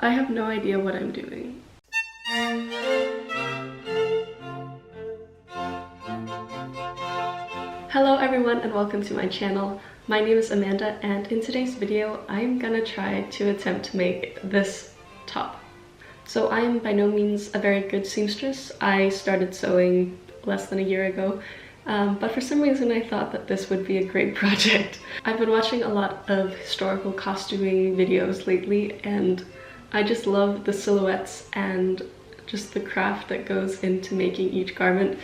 I have no idea what I'm doing. Hello everyone and welcome to my channel. My name is Amanda and in today's video I'm gonna try to attempt to make this top. So I am by no means a very good seamstress. I started sewing less than a year ago, but for some reason I thought that this would be a great project. I've been watching a lot of historical costuming videos lately and I just love the silhouettes and just the craft that goes into making each garment.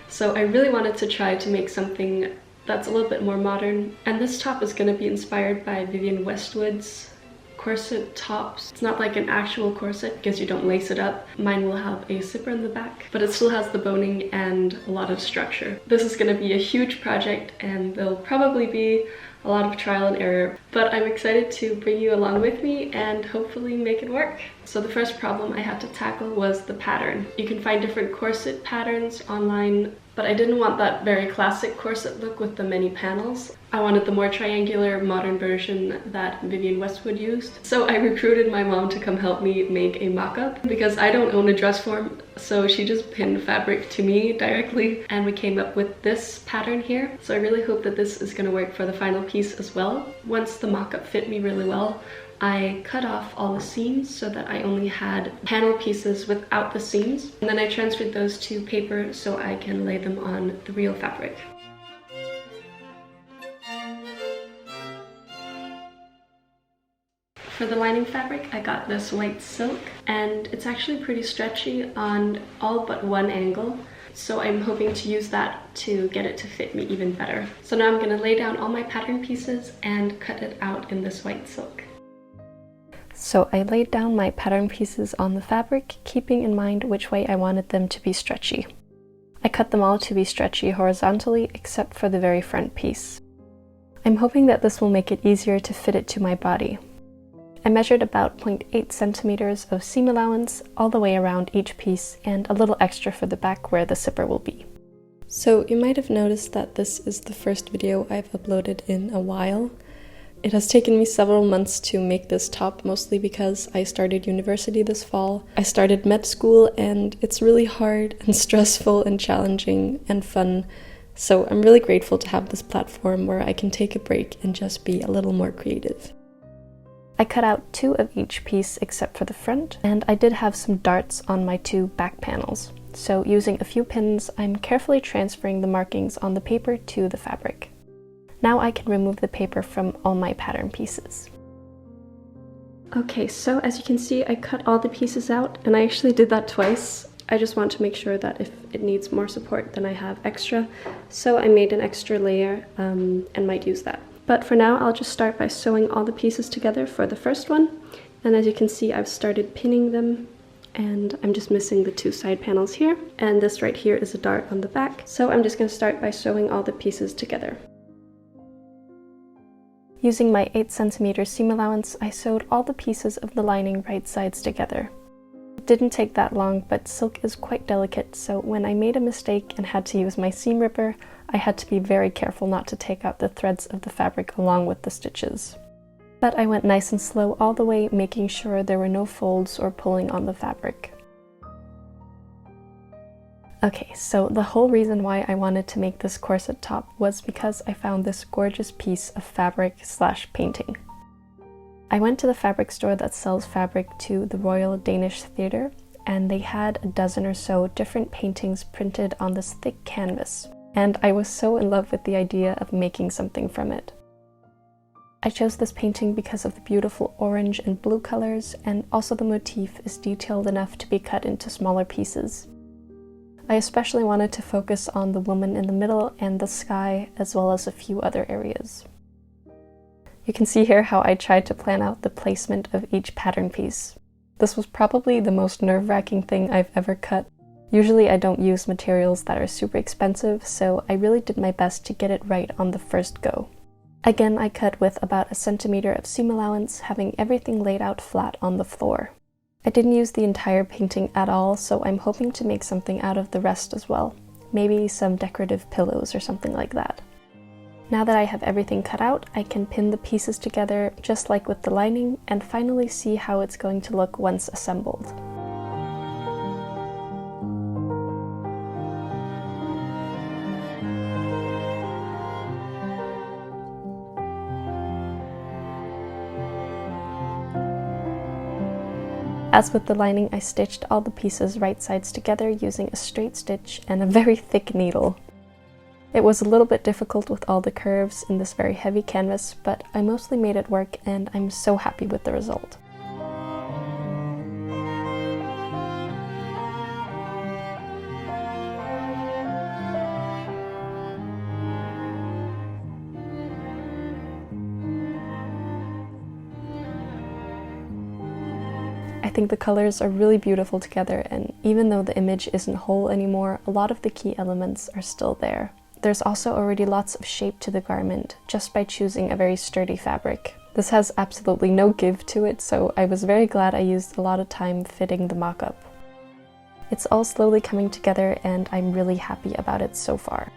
So I really wanted to try to make something that's a little bit more modern. And this top is going to be inspired by Vivienne Westwood's corset tops. It's not like an actual corset because you don't lace it up. Mine will have a zipper in the back, but it still has the boning and a lot of structure. This is going to be a huge project and there'll probably be a lot of trial and error, but I'm excited to bring you along with me and hopefully make it work. So the first problem I had to tackle was the pattern. You can find different corset patterns online, but I didn't want that very classic corset look with the many panels. I wanted the more triangular modern version that Vivienne Westwood used. So I recruited my mom to come help me make a mock-up because I don't own a dress form, so she just pinned fabric to me directly and we came up with this pattern here. So I really hope that this is going to work for the final piece as well. Once the mock-up fit me really well, I cut off all the seams so that I only had panel pieces without the seams, and then I transferred those to paper so I can lay them on the real fabric. For the lining fabric, I got this white silk, and it's actually pretty stretchy on all but one angle. So I'm hoping to use that to get it to fit me even better. So now I'm going to lay down all my pattern pieces and cut it out in this white silk. So I laid down my pattern pieces on the fabric, keeping in mind which way I wanted them to be stretchy. I cut them all to be stretchy horizontally except for the very front piece. I'm hoping that this will make it easier to fit it to my body. I measured about 0.8 centimeters of seam allowance all the way around each piece and a little extra for the back where the zipper will be. So you might have noticed that this is the first video I've uploaded in a while. It has taken me several months to make this top, mostly because I started university this fall. I started med school and it's really hard and stressful and challenging and fun. So I'm really grateful to have this platform where I can take a break and just be a little more creative. I cut out 2 of each piece except for the front, and I did have some darts on my 2 back panels. So using a few pins, I'm carefully transferring the markings on the paper to the fabric. Now I can remove the paper from all my pattern pieces. Okay, so as you can see, I cut all the pieces out, and I actually did that twice. I just want to make sure that if it needs more support, then I have extra. So I made an extra layer and might use that. But for now, I'll just start by sewing all the pieces together for the first one. And as you can see, I've started pinning them, and I'm just missing the 2 side panels here. And this right here is a dart on the back. So I'm just going to start by sewing all the pieces together. Using my 8 centimeter seam allowance, I sewed all the pieces of the lining right sides together. It didn't take that long, but silk is quite delicate, so when I made a mistake and had to use my seam ripper, I had to be very careful not to take out the threads of the fabric along with the stitches. But I went nice and slow all the way, making sure there were no folds or pulling on the fabric. Okay, so the whole reason why I wanted to make this corset top was because I found this gorgeous piece of fabric / painting. I went to the fabric store that sells fabric to the Royal Danish Theatre, and they had a dozen or so different paintings printed on this thick canvas, and I was so in love with the idea of making something from it. I chose this painting because of the beautiful orange and blue colors, and also the motif is detailed enough to be cut into smaller pieces. I especially wanted to focus on the woman in the middle and the sky, as well as a few other areas. You can see here how I tried to plan out the placement of each pattern piece. This was probably the most nerve-wracking thing I've ever cut. Usually I don't use materials that are super expensive, so I really did my best to get it right on the first go. Again, I cut with about 1 centimeter of seam allowance, having everything laid out flat on the floor. I didn't use the entire painting at all, so I'm hoping to make something out of the rest as well. Maybe some decorative pillows or something like that. Now that I have everything cut out, I can pin the pieces together just like with the lining and finally see how it's going to look once assembled. As with the lining, I stitched all the pieces right sides together using a straight stitch and a very thick needle. It was a little bit difficult with all the curves in this very heavy canvas, but I mostly made it work and I'm so happy with the result. I think the colors are really beautiful together, and even though the image isn't whole anymore, a lot of the key elements are still there. There's also already lots of shape to the garment, just by choosing a very sturdy fabric. This has absolutely no give to it, so I was very glad I used a lot of time fitting the mock-up. It's all slowly coming together and I'm really happy about it so far.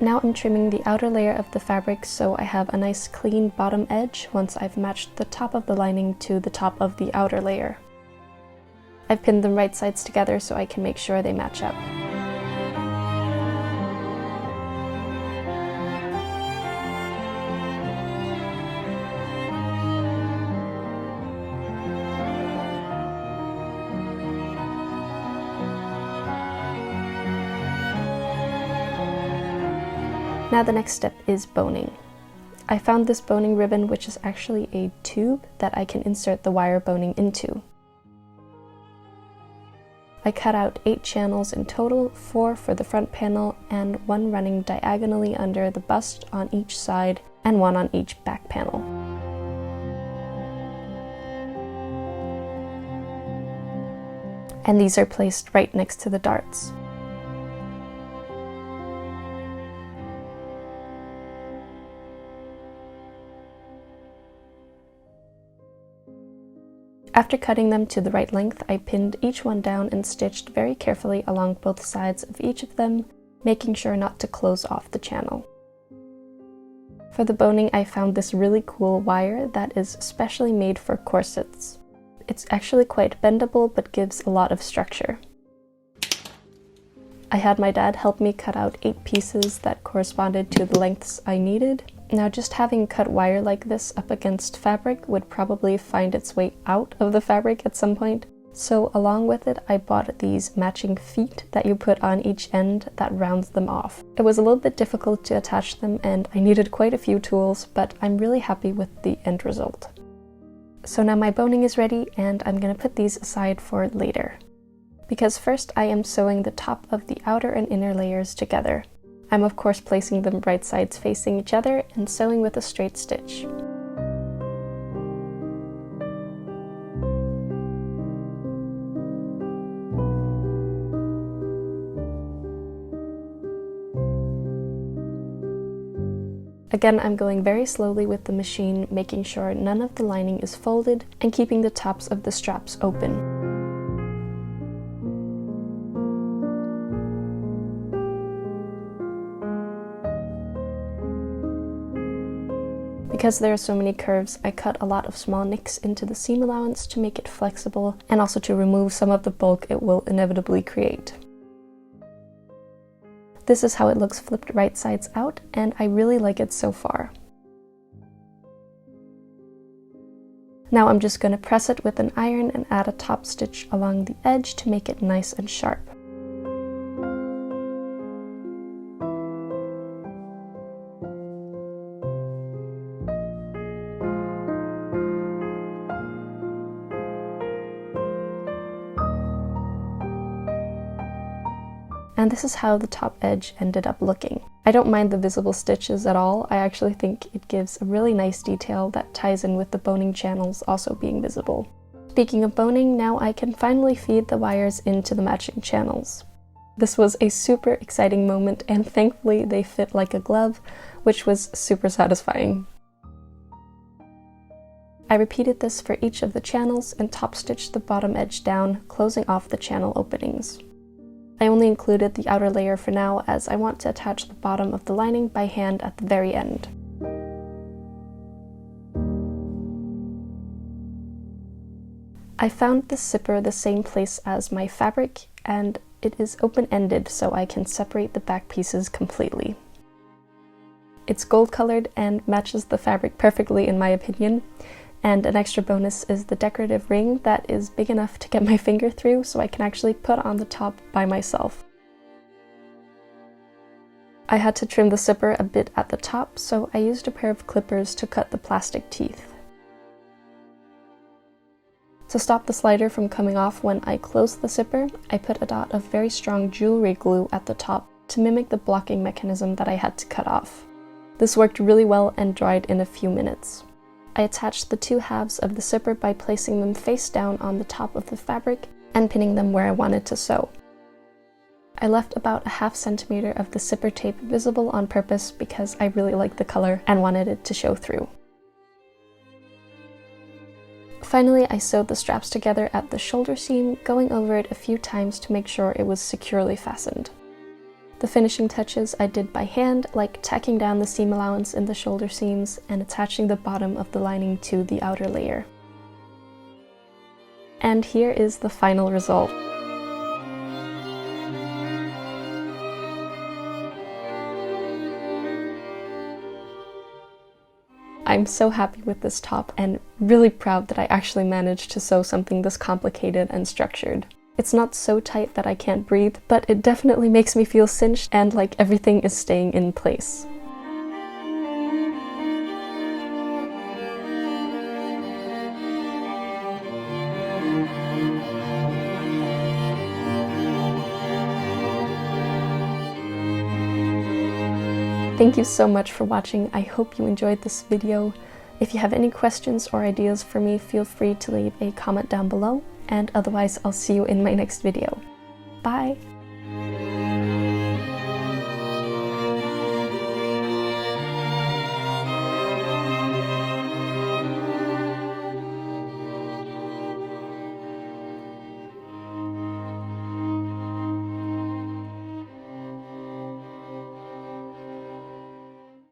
Now I'm trimming the outer layer of the fabric so I have a nice clean bottom edge once I've matched the top of the lining to the top of the outer layer. I've pinned them right sides together so I can make sure they match up. Now the next step is boning. I found this boning ribbon, which is actually a tube that I can insert the wire boning into. I cut out 8 channels in total, 4 for the front panel and 1 running diagonally under the bust on each side and 1 on each back panel. And these are placed right next to the darts. After cutting them to the right length, I pinned each one down and stitched very carefully along both sides of each of them, making sure not to close off the channel. For the boning, I found this really cool wire that is specially made for corsets. It's actually quite bendable but gives a lot of structure. I had my dad help me cut out 8 pieces that corresponded to the lengths I needed. Now just having cut wire like this up against fabric would probably find its way out of the fabric at some point, so along with it I bought these matching feet that you put on each end that rounds them off. It was a little bit difficult to attach them and I needed quite a few tools, but I'm really happy with the end result. So now my boning is ready and I'm going to put these aside for later. Because first I am sewing the top of the outer and inner layers together. I'm of course placing them right sides facing each other and sewing with a straight stitch. Again, I'm going very slowly with the machine, making sure none of the lining is folded and keeping the tops of the straps open. Because there are so many curves, I cut a lot of small nicks into the seam allowance to make it flexible and also to remove some of the bulk it will inevitably create. This is how it looks flipped right sides out, and I really like it so far. Now I'm just going to press it with an iron and add a top stitch along the edge to make it nice and sharp. And this is how the top edge ended up looking. I don't mind the visible stitches at all. I actually think it gives a really nice detail that ties in with the boning channels also being visible. Speaking of boning, now I can finally feed the wires into the matching channels. This was a super exciting moment and thankfully they fit like a glove, which was super satisfying. I repeated this for each of the channels and top stitched the bottom edge down, closing off the channel openings. I only included the outer layer for now as I want to attach the bottom of the lining by hand at the very end. I found this zipper the same place as my fabric, and it is open-ended so I can separate the back pieces completely. It's gold colored and matches the fabric perfectly in my opinion, and an extra bonus is the decorative ring that is big enough to get my finger through so I can actually put on the top by myself. I had to trim the zipper a bit at the top, so I used a pair of clippers to cut the plastic teeth. To stop the slider from coming off when I closed the zipper, I put a dot of very strong jewelry glue at the top to mimic the blocking mechanism that I had to cut off. This worked really well and dried in a few minutes. I attached the two halves of the zipper by placing them face down on the top of the fabric and pinning them where I wanted to sew. I left about a ½ centimeter of the zipper tape visible on purpose because I really liked the color and wanted it to show through. Finally, I sewed the straps together at the shoulder seam, going over it a few times to make sure it was securely fastened. The finishing touches I did by hand, like tacking down the seam allowance in the shoulder seams and attaching the bottom of the lining to the outer layer. And here is the final result. I'm so happy with this top and really proud that I actually managed to sew something this complicated and structured. It's not so tight that I can't breathe, but it definitely makes me feel cinched and like everything is staying in place. Thank you so much for watching. I hope you enjoyed this video. If you have any questions or ideas for me, feel free to leave a comment down below. And otherwise, I'll see you in my next video. Bye!